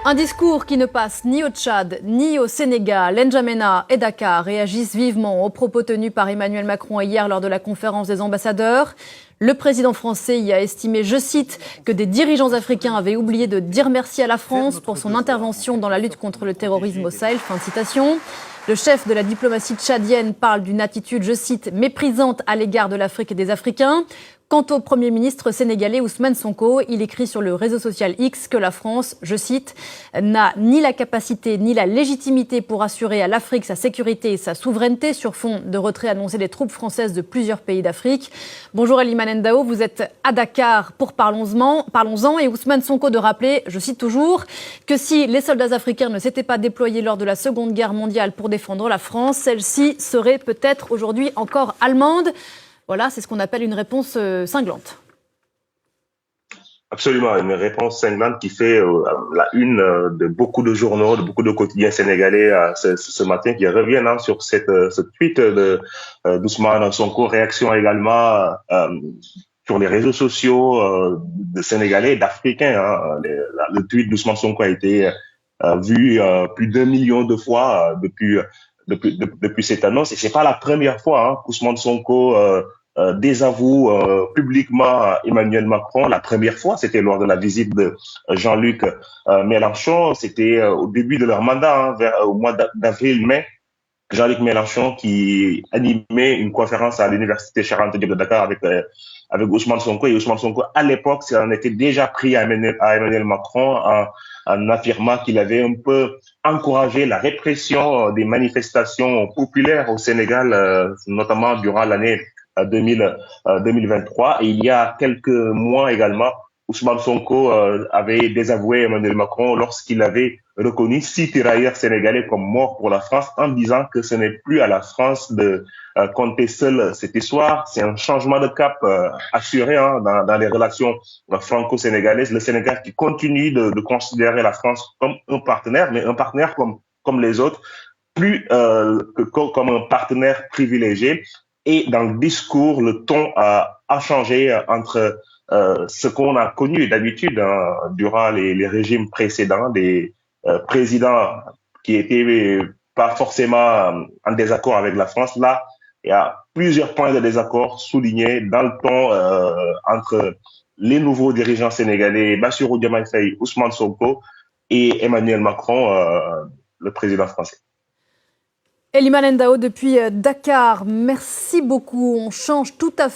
Un discours qui ne passe ni au Tchad, ni au Sénégal. N'Djamena et Dakar réagissent vivement aux propos tenus par Emmanuel Macron hier lors de la conférence des ambassadeurs. Le président français y a estimé, je cite, que des dirigeants africains avaient oublié de dire merci à la France pour son intervention dans la lutte contre le terrorisme au Sahel. Fin de citation. Le chef de la diplomatie tchadienne parle d'une attitude, je cite, méprisante à l'égard de l'Afrique et des Africains. Quant au Premier ministre sénégalais Ousmane Sonko, il écrit sur le réseau social X que la France, je cite, n'a ni la capacité ni la légitimité pour assurer à l'Afrique sa sécurité et sa souveraineté sur fond de retrait annoncé des troupes françaises de plusieurs pays d'Afrique. Bonjour Elimane Ndao, vous êtes à Dakar pour Parlons-en et Ousmane Sonko de rappeler, je cite toujours, que si les soldats africains ne s'étaient pas déployés lors de la Seconde Guerre mondiale pour défendre la France, celle-ci serait peut-être aujourd'hui encore allemande. Voilà, c'est ce qu'on appelle une réponse cinglante. Absolument, une réponse cinglante qui fait la une de beaucoup de journaux, de beaucoup de quotidiens sénégalais ce matin, qui reviennent sur ce tweet d'Ousmane Sonko. Réaction également sur les réseaux sociaux de Sénégalais et d'Africains. Le tweet d'Ousmane Sonko a été vu plus d'1 million de fois depuis cette annonce. Et c'est pas la première fois qu'Ousmane Sonko désavoue publiquement Emmanuel Macron. La première fois, c'était lors de la visite de Jean-Luc Mélenchon. C'était au début de leur mandat, au mois d'avril-mai. Jean-Luc Mélenchon qui animait une conférence à l'université Cheikh Anta Diop de Dakar avec Ousmane Sonko. Et Ousmane Sonko, à l'époque, ça en était déjà pris à Emmanuel Macron en affirmant qu'il avait un peu encouragé la répression des manifestations populaires au Sénégal, notamment durant l'année 2023. Et il y a quelques mois également, Ousmane Sonko avait désavoué Emmanuel Macron lorsqu'il avait reconnu 6 tirailleurs sénégalais comme morts pour la France, en disant que ce n'est plus à la France de compter seule cette histoire. C'est un changement de cap assuré dans les relations franco-sénégalaises. Le Sénégal qui continue de considérer la France comme un partenaire, mais un partenaire comme les autres, plus comme un partenaire privilégié. Et dans le discours, le ton a changé entre ce qu'on a connu d'habitude durant les régimes précédents, des présidents qui étaient pas forcément en désaccord avec la France. Là, il y a plusieurs points de désaccord soulignés dans le ton entre les nouveaux dirigeants sénégalais, Bassirou Diomaye Faye, Ousmane Sonko et Emmanuel Macron, le président français. Elimane Ndao depuis Dakar, merci beaucoup. On change tout à fait.